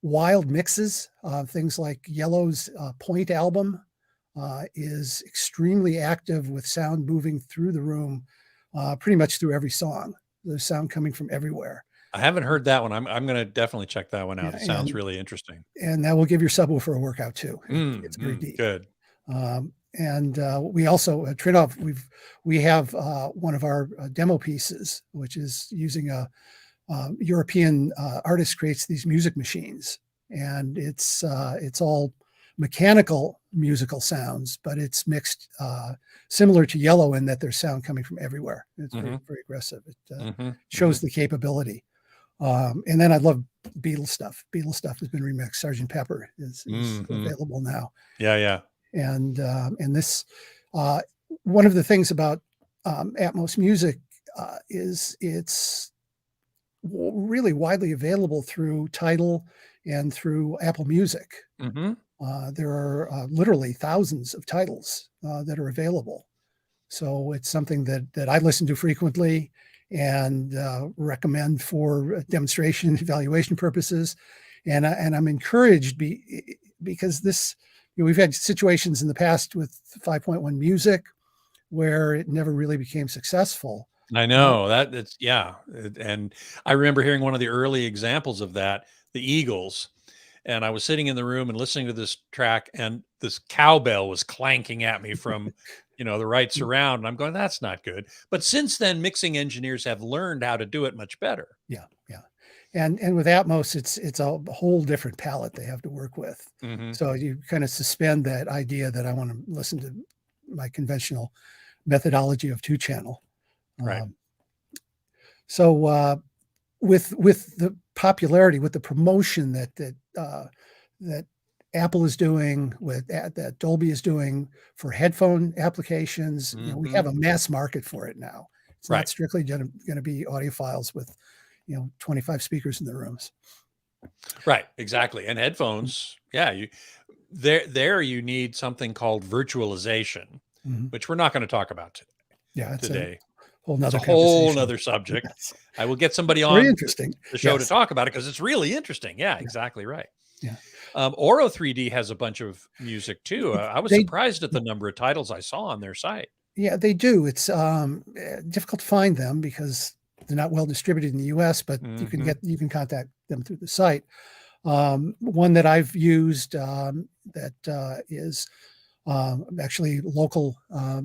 wild mixes. Things like Yellow's Point album is extremely active with sound moving through the room, pretty much through every song. There's sound coming from everywhere. I haven't heard that one. I'm going to definitely check that one out. It sounds really interesting. And that will give your subwoofer a workout too. It's very deep. Good. And we also Trinnov, we have one of our demo pieces, which is using a European artist creates these music machines, and it's all mechanical musical sounds, but it's mixed similar to Yellow in that there's sound coming from everywhere. It's very, very aggressive. It shows the capability. And then I love Beatles stuff. Beatles stuff has been remixed. Sgt. Pepper is available now. Yeah. And this, one of the things about Atmos music is it's really widely available through Tidal and through Apple Music. There are literally thousands of titles that are available. So it's something that I listen to frequently and recommend for demonstration and evaluation purposes. And I'm encouraged because this, we've had situations in the past with 5.1 music where it never really became successful. Uh, I know it's and I remember hearing one of the early examples of that, the Eagles, and I was sitting in the room and listening to this track, and this cowbell was clanking at me from the right surround, and I'm going, that's not good. But since then, mixing engineers have learned how to do it much better. Yeah. And with Atmos, it's a whole different palette they have to work with. So you kind of suspend that idea that I want to listen to my conventional methodology of 2-channel. Right. So with the popularity, with the promotion that Apple is doing, that Dolby is doing for headphone applications, we have a mass market for it now. It's not strictly going to be audiophiles with 25 speakers in the rooms. Right, exactly. And headphones, you need something called virtualization, which we're not going to talk about today. It's a whole nother subject. Yes. I will get somebody on the show to talk about it because it's really interesting. Yeah, exactly right. Yeah. Auro 3D has a bunch of music too. I was surprised at the number of titles I saw on their site. Yeah, they do. It's difficult to find them because they're not well distributed in the US, but you can contact them through the site. One that I've used that is actually local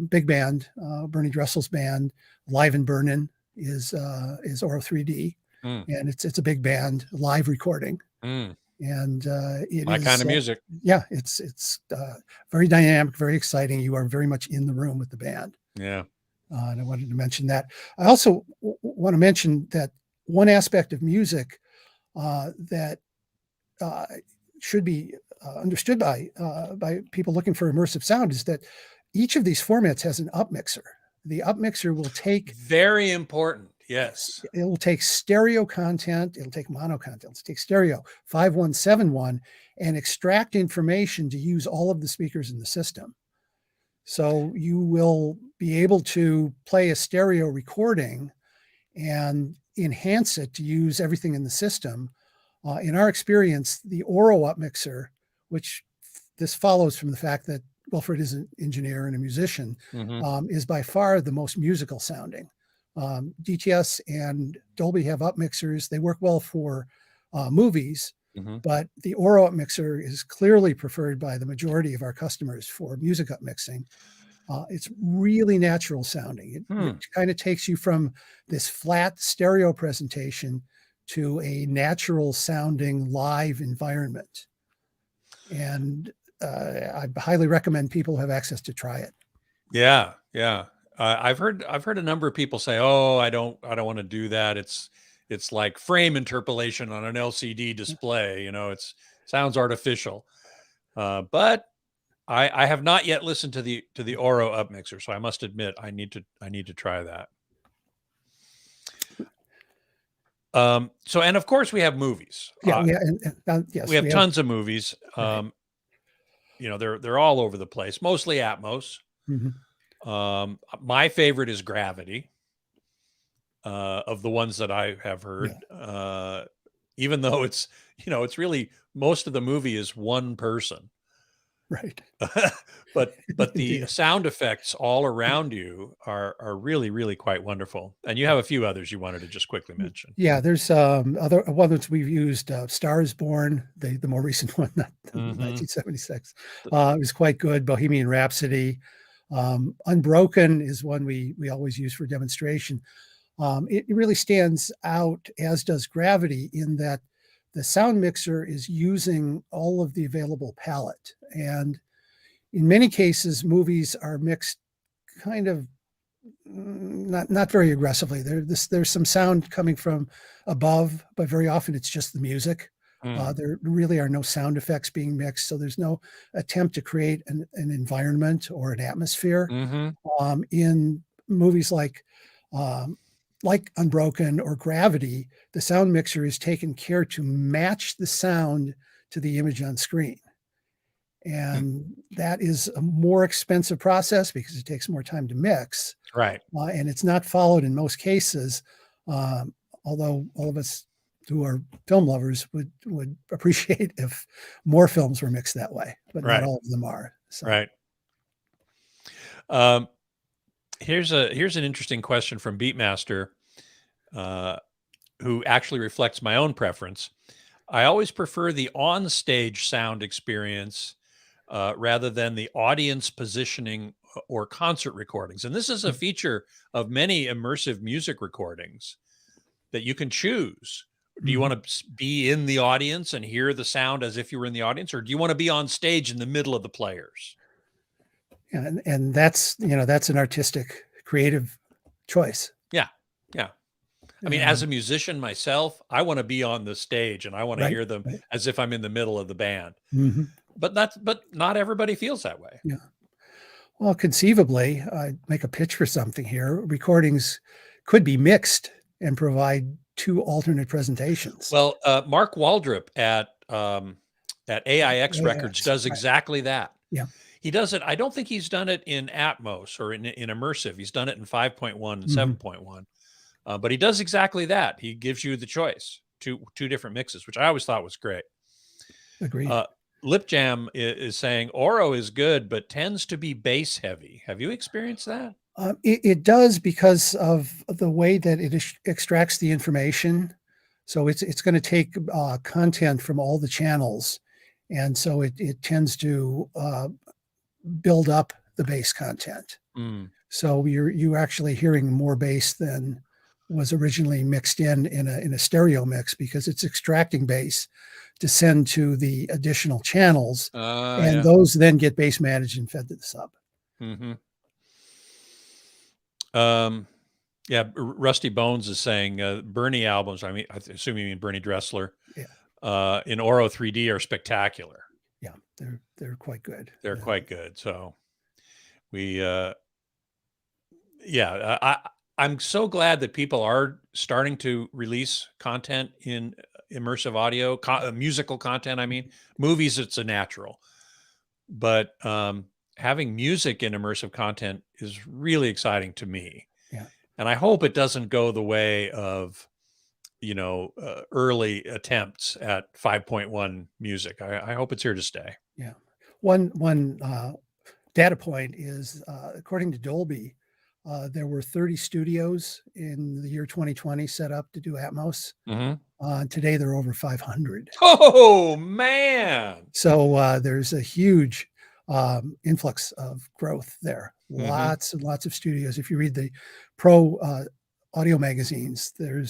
big band, Bernie Dressel's band, Live in Berlin is Auro 3D, and it's a big band live recording, and it my kind of music. Yeah, it's very dynamic, very exciting. You are very much in the room with the band. Yeah. And I wanted to mention that. I also want to mention that one aspect of music that should be understood by people looking for immersive sound is that each of these formats has an up mixer. The up mixer will take very important. Yes, it will take stereo content. It'll take mono content. It'll take stereo 5171 and extract information to use all of the speakers in the system. So you will be able to play a stereo recording and enhance it to use everything in the system. In our experience, the Auro up mixer, which this follows from the fact that Wilfred is an engineer and a musician, is by far the most musical sounding. DTS and Dolby have up mixers. They work well for movies, but the Auro up mixer is clearly preferred by the majority of our customers for music up mixing. It's really natural sounding. It kind of takes you from this flat stereo presentation to a natural sounding live environment. And I highly recommend people have access to try it. Yeah. I've heard a number of people say, "Oh, I don't want to do that. It's like frame interpolation on an LCD display. It sounds artificial." But I have not yet listened to the Auro up mixer, so I must admit I need to try that. So, and of course we have movies. Yeah, yes, we have tons of movies. Right. You know, they're all over the place, mostly Atmos. My favorite is Gravity, of the ones that I have heard. Even though it's, you know, it's really, most of the movie is one person. Right. but the sound effects all around you are really, really quite wonderful. And you have a few others you wanted to just quickly mention. Yeah, there's other ones we've used. Star is Born, the more recent one, 1976. It was quite good. Bohemian Rhapsody. Unbroken is one we always use for demonstration. It really stands out, as does Gravity, in that the sound mixer is using all of the available palette. And in many cases, movies are mixed kind of not very aggressively. There's some sound coming from above, but very often it's just the music. There really are no sound effects being mixed, so there's no attempt to create an environment or an atmosphere. In movies like Unbroken or Gravity, the sound mixer is taken care to match the sound to the image on screen. And that is a more expensive process because it takes more time to mix. Right. And it's not followed in most cases, although all of us who are film lovers would appreciate if more films were mixed that way, but not all of them are. So. Right. Here's an interesting question from Beatmaster, who actually reflects my own preference. I always prefer the on-stage sound experience rather than the audience positioning or concert recordings. And this is a feature of many immersive music recordings that you can choose. Do you want to be in the audience and hear the sound as if you were in the audience, or do you want to be on stage in the middle of the players? Yeah, and that's, you know, that's an artistic, creative choice. Yeah. Yeah. I mean, as a musician myself, I want to be on the stage and I want to hear them as if I'm in the middle of the band. But not everybody feels that way. Yeah. Well, conceivably, I'd make a pitch for something here. Recordings could be mixed and provide two alternate presentations. Well, Mark Waldrop at AIX Records does exactly that. Yeah. He does it. I don't think he's done it in Atmos or in Immersive. He's done it in 5.1 and 7.1. But he does exactly that. He gives you the choice, two different mixes, which I always thought was great. Agreed. Lip Jam is saying Oro is good, but tends to be bass heavy. Have you experienced that? It does, because of the way that it extracts the information. So it's going to take content from all the channels, and so it tends to build up the bass content. So you're actually hearing more bass than was originally mixed in a stereo mix, because it's extracting bass to send to the additional channels, and those then get bass managed and fed to the sub. Yeah, Rusty Bones is saying Bernie albums. I mean, I assume you mean Bernie Dressler. Yeah. In Oro 3D are spectacular. Yeah, they're quite good. They're quite good. So we, I'm so glad that people are starting to release content in immersive audio, musical content. I mean, movies, it's a natural, but having music in immersive content is really exciting to me. Yeah. And I hope it doesn't go the way of, you know, early attempts at 5.1 music. I hope it's here to stay. Yeah. One data point is, according to Dolby, there were 30 studios in the year 2020 set up to do Atmos. Today, there are over 500. Oh, man. So there's a huge influx of growth there. Lots and lots of studios. If you read the Pro audio magazines, there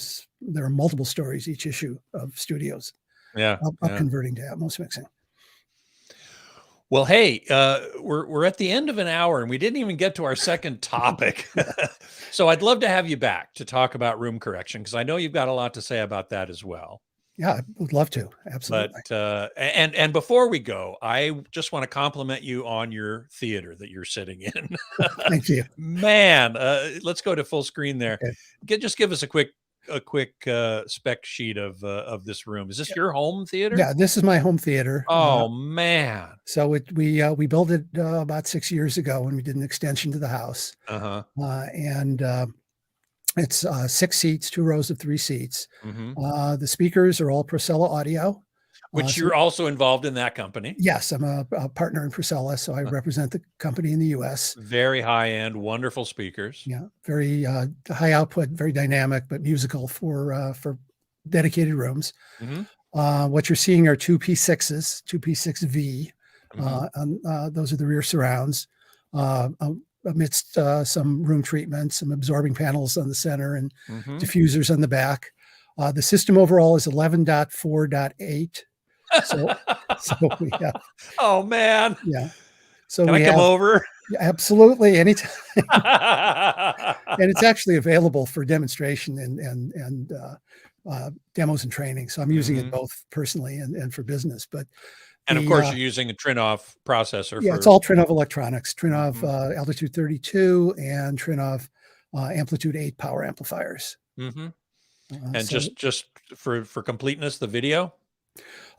are multiple stories each issue of studios up converting to Atmos mixing. Well, hey, we're at the end of an hour and we didn't even get to our second topic. So I'd love to have you back to talk about room correction, because I know you've got a lot to say about that as well. Yeah, I would love to. Absolutely. But and before we go, I just want to compliment you on your theater that you're sitting in. Thank you. Man, let's go to full screen there. Okay. Just give us a quick a quick spec sheet of this room. Is this your home theater? Yeah, this is my home theater. Oh man! So we built it about 6 years ago when we did an extension to the house, and it's 6 seats, 2 rows of 3 seats. The speakers are all Procella audio. Which you're also involved in that company. Yes, I'm a partner in Procella, so I represent the company in the U.S. Very high-end, wonderful speakers. Yeah, very high output, very dynamic, but musical for dedicated rooms. What you're seeing are 2 P6s, 2 P6V. Those are the rear surrounds. Amidst some room treatments, some absorbing panels on the center, and diffusers on the back. The system overall is 11.4.8. So we have. Oh man! Yeah. So can I come over? Absolutely, anytime. And it's actually available for demonstration and demos and training. So I'm using it both personally and for business. But of course, you're using a Trinnov processor. Yeah, it's all Trinnov electronics. Trinnov Altitude 32 and Trinnov Amplitude 8 power amplifiers. And so, just for completeness, the video.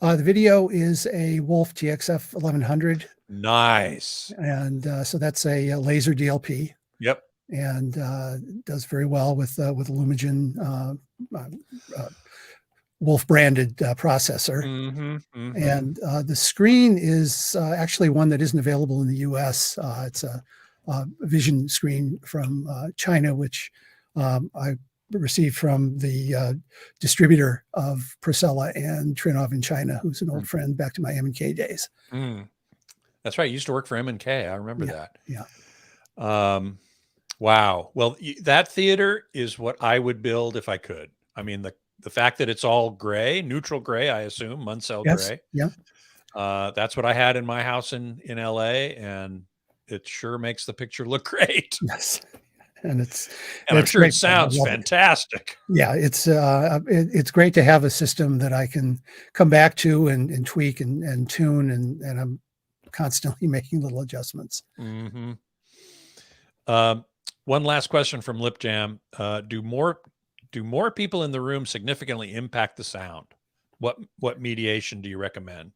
The video is a Wolf TXF 1100. Nice. And so that's a laser DLP. Yep. And does very well with Lumigen Wolf branded processor. And the screen is actually one that isn't available in the US. It's a vision screen from China, which I received from the distributor of Procella and Trinnov in China, who's an old friend back to my M&K days. That's right. You used to work for M&K. I remember that. Yeah. Wow. Well, that theater is what I would build if I could. I mean, the fact that it's all gray, neutral gray, I assume, Munsell gray. Yeah. That's what I had in my house in LA, and it sure makes the picture look great. Yes. And I'm sure it sounds fantastic. Yeah, it's great to have a system that I can come back to and tweak and tune, and I'm constantly making little adjustments. One last question from Lip Jam: Do more people in the room significantly impact the sound? What mediation do you recommend?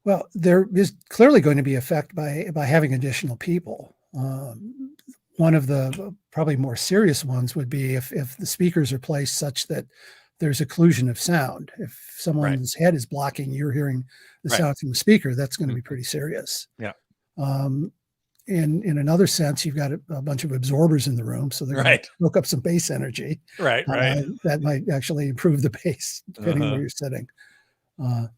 Well, there is clearly going to be effect by having additional people. One of the probably more serious ones would be if the speakers are placed such that there's occlusion of sound. If someone's head is blocking, you're hearing the sound from the speaker, that's going to be pretty serious. Yeah. In another sense, you've got a bunch of absorbers in the room, so they're going to soak up some bass energy. Right. That might actually improve the bass, depending on where you're sitting. And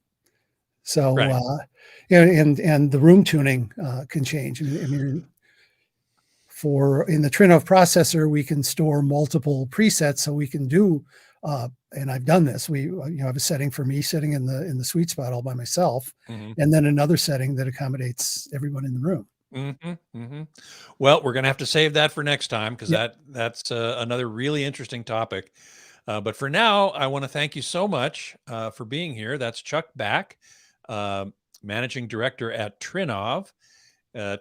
the room tuning can change. I mean, in the Trinnov processor, we can store multiple presets, so we can do. And I've done this. We have a setting for me sitting in the sweet spot all by myself, and then another setting that accommodates everyone in the room. Well, we're going to have to save that for next time, because that's another really interesting topic. But for now, I want to thank you so much for being here. That's Chuck Back, Managing Director at Trinnov,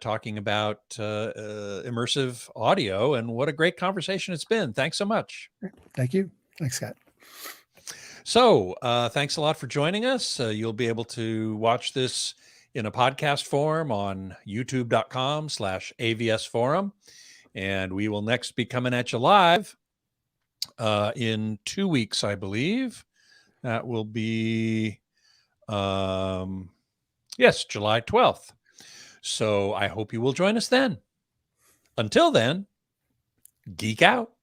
talking about immersive audio, and what a great conversation it's been. Thanks so much. Thank you. Thanks, Scott. So thanks a lot for joining us. You'll be able to watch this in a podcast form on youtube.com/AVS Forum. And we will next be coming at you live in 2 weeks, I believe. That will be, July 12th. So I hope you will join us then. Until then, geek out.